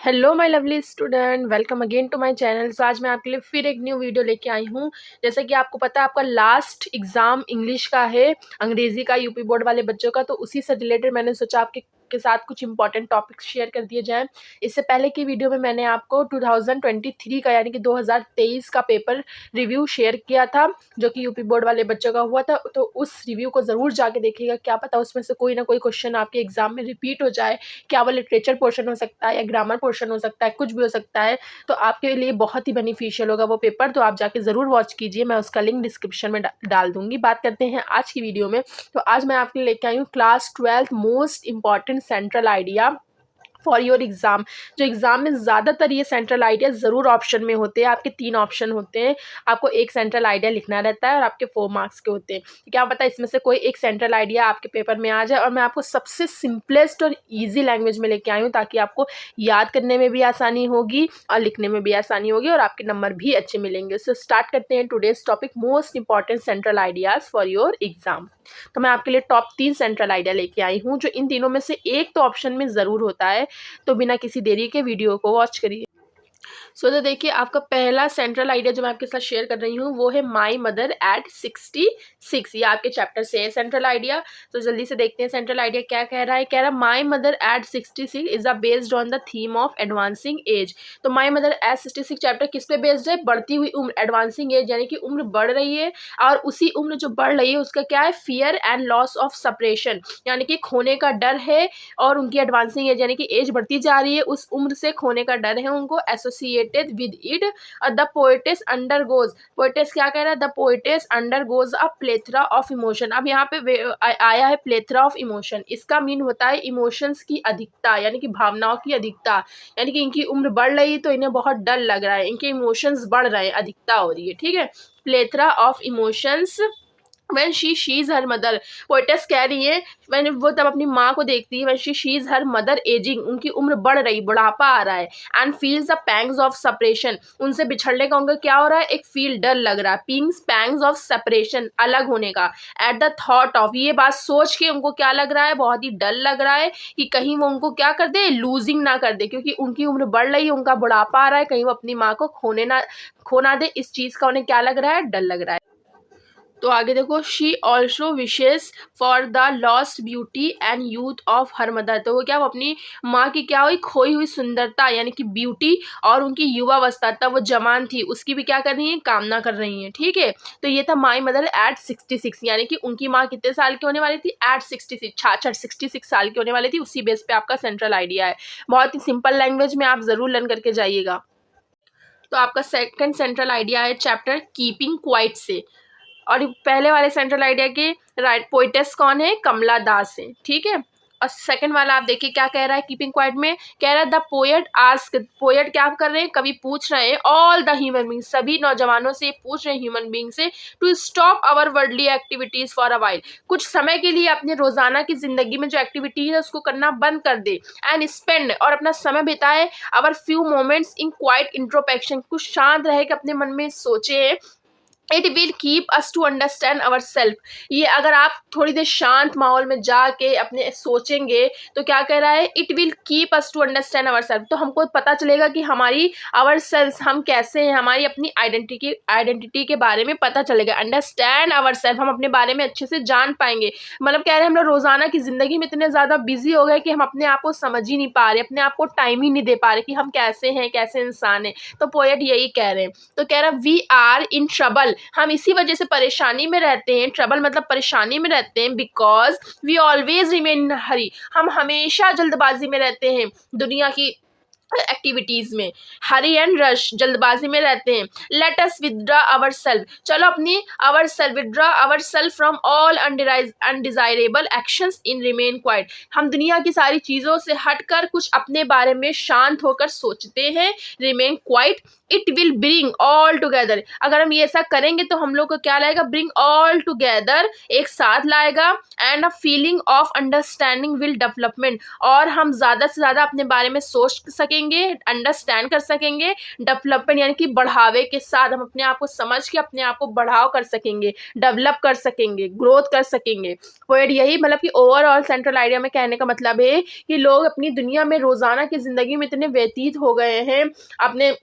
Hello my lovely student, welcome again to my channel. So आज मैं आपके लिए फिर एक न्यू वीडियो लेके आई हूँ। जैसे कि आपको पता है आपका लास्ट एग्ज़ाम इंग्लिश का है, अंग्रेज़ी का, यूपी बोर्ड वाले बच्चों का। तो उसी से रिलेटेड मैंने सोचा आपके साथ कुछ इंपॉर्टेंट टॉपिक्स शेयर कर दिए जाएँ। इससे पहले की वीडियो में मैंने आपको 2023 का यानी कि 2023 का पेपर रिव्यू शेयर किया था, जो कि यूपी बोर्ड वाले बच्चों का हुआ था। तो उस रिव्यू को ज़रूर जाके देखिएगा, क्या पता उसमें से कोई ना कोई क्वेश्चन आपके एग्ज़ाम में रिपीट हो जाए। क्या वो लिटरेचर पोर्शन हो सकता है या ग्रामर पोर्शन हो सकता है, कुछ भी हो सकता है। तो आपके लिए बहुत ही बेनिफिशियल होगा वो पेपर, तो आप जाके ज़रूर वॉच कीजिए। मैं उसका लिंक डिस्क्रिप्शन में डाल दूँगी। बात करते हैं आज की वीडियो में। तो आज मैं आपके लिए लेके आई हूँ class 12 most important central idea for your exam. जो एग्ज़ाम में ज़्यादातर ये सेंट्रल आइडिया ज़रूर ऑप्शन में होते हैं। आपके 3 ऑप्शन होते हैं, आपको एक सेंट्रल आइडिया लिखना रहता है और आपके 4 मार्क्स के होते हैं। क्या पता इसमें से कोई एक सेंट्रल आइडिया आपके पेपर में आ जाए। और मैं आपको सबसे सिंपलेस्ट और ईजी लैंग्वेज में लेके आई हूँ, ताकि आपको याद करने में भी आसानी होगी और लिखने में भी आसानी होगी और आपके नंबर भी अच्छे मिलेंगे। सो स्टार्ट करते हैं today's topic, most important central ideas for your exam. तो मैं आपके लिए टॉप 3 सेंट्रल आइडिया लेके आई हूँ, जो इन तीनों में से एक तो ऑप्शन में ज़रूर होता है। तो बिना किसी देरी के वीडियो को वॉच करिए। तो देखिए, आपका पहला सेंट्रल आइडिया जो मैं आपके साथ शेयर कर रही हूँ वो है माई मदर एट 66। ये आपके चैप्टर से है सेंट्रल आइडिया। तो जल्दी से देखते हैं सेंट्रल आइडिया क्या कह रहा है। कह रहा है my mother eight 66 is a based on the theme of advancing as. तो माई मदर एट 66 चैप्टर किस पे बेस्ड है? बढ़ती हुई उम्र, एडवांसिंग एज, यानी कि उम्र बढ़ रही है। और उसी उम्र जो बढ़ रही है उसका क्या है? Fear and loss of separation, यानी कि खोने का डर है। और उनकी एडवांसिंग एज यानी कि एज बढ़ती जा रही है, उस उम्र से खोने का डर है उनको, associated with it। the poetess undergoes, poetess क्या कह रहा है? the poetess undergoes a plethora of emotion। अब यहाँ पे आया है plethora of emotion, इसका मीन होता है इमोशंस की अधिकता, यानी कि भावनाओं की अधिकता। यानी कि इनकी उम्र बढ़ रही है तो इन्हें बहुत डर लग रहा है, इनके इमोशंस बढ़ रहे हैं, अधिकता हो रही है। ठीक है, plethora of emotions when she sees her mother। Poetess कह रही है when वो तब अपनी माँ को देखती है, when she sees her mother aging, उनकी उम्र बढ़ रही, बुढ़ापा आ रहा है। and feels the pangs of separation, उनसे बिछड़ने का उनका क्या हो रहा है? एक फील, डर लग रहा है। pangs of separation, अलग होने का। at the thought of, ये बात सोच के उनको क्या लग रहा है? बहुत ही डर लग रहा है कि कहीं वो उनको क्या कर दे, लूजिंग ना कर दे, क्योंकि उनकी उम्र बढ़ रही है, उनका बुढ़ापा आ रहा है, कहीं वो अपनी माँ को खो ना दे। इस चीज़ का उन्हें क्या लग रहा है? डर लग रहा है। तो आगे देखो, she also wishes for the lost beauty and youth of her mother. तो वो क्या, वो अपनी माँ की क्या हुई? खोई हुई सुंदरता, यानी कि ब्यूटी, और उनकी युवावस्था, तब वो जवान थी, उसकी भी क्या कर रही है? कामना कर रही है। ठीक है, तो ये था माई मदर एट 66, यानी कि उनकी माँ कितने साल की होने वाली थी? एट 66, 66 साल की होने वाली थी। उसी बेस पे आपका सेंट्रल आइडिया है। बहुत ही सिंपल लैंग्वेज में आप जरूर लर्न करके जाइएगा। तो आपका सेकंड सेंट्रल आइडिया है चैप्टर कीपिंग क्वाइट से। और पहले वाले सेंट्रल आइडिया के पोइटेस कौन है? कमला दास है। ठीक है, और सेकंड वाला आप देखिए क्या कह रहा है कीपिंग क्वाइट में। कह रहा है द पोएट आस्क, पोएट क्या कर रहे हैं? कवि पूछ रहे हैं ऑल द ह्यूमन बींग, सभी नौजवानों से पूछ रहे हैं ह्यूमन बींग से, to stop our worldly activities for a while, कुछ समय के लिए अपने रोजाना की जिंदगी में जो एक्टिविटीज है उसको करना बंद कर दे। एंड स्पेंड, और अपना समय बिताए, our few moments in quiet introspection, कुछ शांत रहे कि अपने मन में सोचे। It will keep us to understand ourself, ये अगर आप थोड़ी देर शांत माहौल में जाके अपने सोचेंगे तो क्या कह रहा है? It will keep us to understand ourself, तो हमको पता चलेगा कि हमारी अवर सेल्फ, हम कैसे हैं, हमारी अपनी आइडेंटिटी के बारे में पता चलेगा। अंडरस्टैंड अवर सेल्फ, हम अपने बारे में अच्छे से जान पाएंगे। मतलब कह रहे हैं हम लोग रोजाना की जिंदगी में इतने ज़्यादा बिजी हो गए कि हम अपने आप को समझ ही नहीं पा रहे, अपने आप को टाइम ही नहीं दे पा रहे कि हम कैसे हैं, कैसे इंसान हैं। तो पोएट यही कह रहे हैं। तो कह रहा है वी आर इन ट्रबल, हम इसी वजह से परेशानी में रहते हैं। ट्रबल मतलब परेशानी में रहते हैं। Because we always remain in hurry, हम हमेशा जल्दबाजी में रहते हैं दुनिया की एक्टिविटीज में। हरी एंड रश, जल्दबाजी में रहते हैं। Let us withdraw our self, चलो अपनी our self, withdraw our self from all undesirable actions in remain quite, हम दुनिया की सारी चीज़ों से हटकर कुछ अपने बारे में शांत होकर सोचते हैं। Remain quite, it will bring all together, अगर हम ये ऐसा करेंगे तो हम लोग को क्या लाएगा? ब्रिंग ऑल टुगेदर, एक साथ लाएगा। And a feeling of understanding will development, और हम ज़्यादा से ज़्यादा अपने बारे में सोच सकेंगे, सकेंगे, अंडरस्टैंड कर सकेंगे, डेवलपमेंट यानी कि बढ़ावे के साथ हम अपने आप को समझ के अपने आप को बढ़ाव कर सकेंगे, डेवलप कर सकेंगे, ग्रोथ कर सकेंगे। पोएट यही मतलब कि ओवरऑल सेंट्रल आइडिया में कहने का मतलब है कि लोग अपनी दुनिया में रोजाना की जिंदगी में इतने व्यतीत हो गए हैं अपने,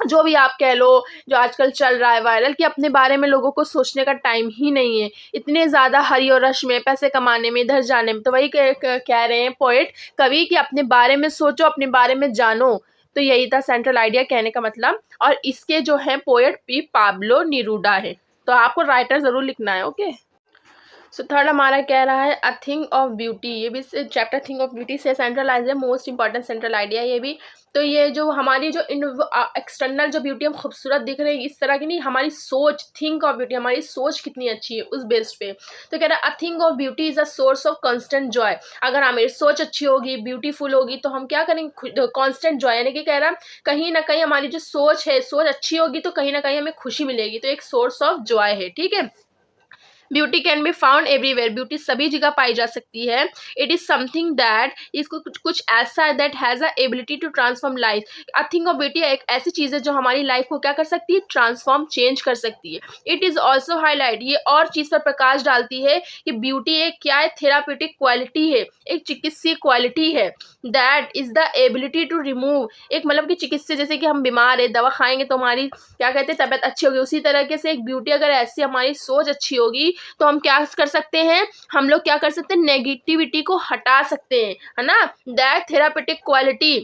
जो भी आप कह लो, जो आजकल चल रहा है वायरल, कि अपने बारे में लोगों को सोचने का टाइम ही नहीं है, इतने ज़्यादा हरी और रश में, पैसे कमाने में, इधर जाने में। तो वही कह रहे हैं पोएट कवि कि अपने बारे में सोचो, अपने बारे में जानो। तो यही था सेंट्रल आइडिया कहने का मतलब। और इसके जो है पोएट पी पाब्लो नेरूडा है। तो आपको राइटर ज़रूर लिखना है। ओके, सो थर्ड हमारा कह रहा है अ थिंग ऑफ ब्यूटी। ये भी चैप्टर थिंग ऑफ ब्यूटी से central idea, most important central idea ये भी। तो ये जो हमारी जो एक्सटर्नल जो ब्यूटी हम खूबसूरत दिख रहे हैं इस तरह की नहीं, हमारी सोच, थिंक ऑफ ब्यूटी, हमारी सोच कितनी अच्छी है उस बेस पे। तो कह रहा है a thing of beauty is a source of constant Joy. अगर हमारी सोच अच्छी होगी, ब्यूटीफुल होगी, तो हम क्या करेंगे, कांस्टेंट जॉय, यानी कि कह रहा है कहीं ना कहीं हमारी जो सोच है, सोच अच्छी होगी तो कहीं ना कहीं हमें खुशी मिलेगी। तो एक सोर्स ऑफ जॉय है। ठीक है। Beauty can be found everywhere. Beauty सभी जगह पाई जा सकती है। इट इज समथिंग दैट, इसको कुछ ऐसा है that has a ability to transform life. I think of beauty एक ऐसी चीज है जो हमारी लाइफ को क्या कर सकती है, ट्रांसफॉर्म, चेंज कर सकती है। इट इज ऑल्सो हाईलाइट, ये और चीज पर प्रकाश डालती है कि ब्यूटी एक क्या है, थेराप्यूटिक क्वालिटी है, एक चिकित्सीय क्वालिटी है। That is the ability to remove, एक मतलब कि चिकित्सा, जैसे कि हम बीमार है, दवा खाएंगे तो हमारी क्या कहते हैं, तबियत अच्छी होगी, उसी तरीके से एक ब्यूटी अगर ऐसी हमारी सोच अच्छी होगी तो हम क्या कर सकते हैं, हम लोग क्या कर सकते हैं, नेगेटिविटी को हटा सकते हैं, है ना। दैट थेरापेटिक क्वालिटी,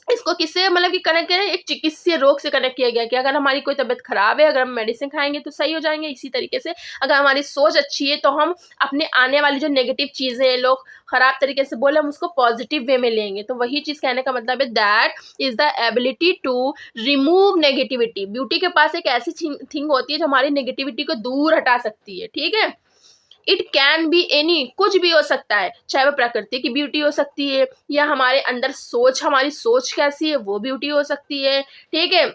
इसको किससे मतलब कि कनेक्ट करें, एक चिकित्सीय रोग से कनेक्ट किया गया कि अगर हमारी कोई तबीयत खराब है, अगर हम मेडिसिन खाएंगे तो सही हो जाएंगे। इसी तरीके से अगर हमारी सोच अच्छी है तो हम अपने आने वाली जो नेगेटिव चीजें हैं, लोग खराब तरीके से बोले, हम उसको पॉजिटिव वे में लेंगे। तो वही चीज कहने का मतलब है that is the ability to remove negativity. Beauty के पास एक ऐसी थिंग होती है जो हमारी नेगेटिविटी को दूर हटा सकती है। ठीक है। इट कैन बी एनी, कुछ भी हो सकता है, चाहे वो प्रकृति की ब्यूटी हो सकती है या हमारे अंदर सोच, हमारी सोच कैसी है वो ब्यूटी हो सकती है। ठीक है।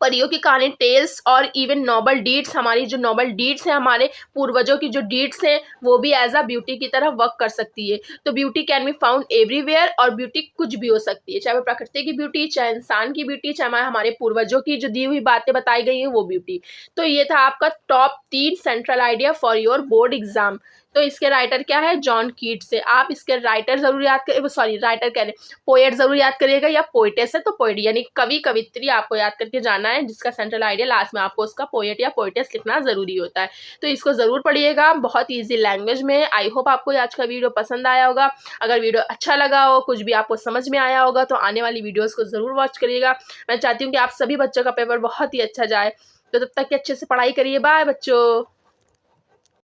परियों की कहानी, टेल्स और इवन नोबल डीड्स, हमारी जो नोबल डीड्स हैं, हमारे पूर्वजों की जो डीड्स हैं, वो भी एज अ ब्यूटी की तरह वर्क कर सकती है। तो beauty can be found everywhere, और ब्यूटी कुछ भी हो सकती है, चाहे वो प्रकृति की ब्यूटी, चाहे इंसान की ब्यूटी, चाहे हमारे पूर्वजों की जो दी हुई बातें बताई गई हैं वो ब्यूटी। तो ये था आपका top 3 central idea for your board exam. तो इसके राइटर क्या है, जॉन कीट्स से। आप इसके राइटर जरूर याद कर, सॉरी राइटर कह रहे, पोएट जरूर याद करिएगा, या पोइटेस है तो पोएट, यानी कवि कवित्री आपको याद करके जाना है, जिसका सेंट्रल आइडिया लास्ट में आपको उसका पोएट या पोइटेस लिखना जरूरी होता है। तो इसको जरूर पढ़िएगा, बहुत ईजी लैंग्वेज में। आई होप आपको आज का वीडियो पसंद आया होगा। अगर वीडियो अच्छा लगा हो, कुछ भी आपको समझ में आया होगा, तो आने वाली वीडियोज को जरूर वॉच करिएगा। मैं चाहती हूँ कि आप सभी बच्चों का पेपर बहुत ही अच्छा जाए। तो तब तक के अच्छे से पढ़ाई करिए। बाय बच्चों।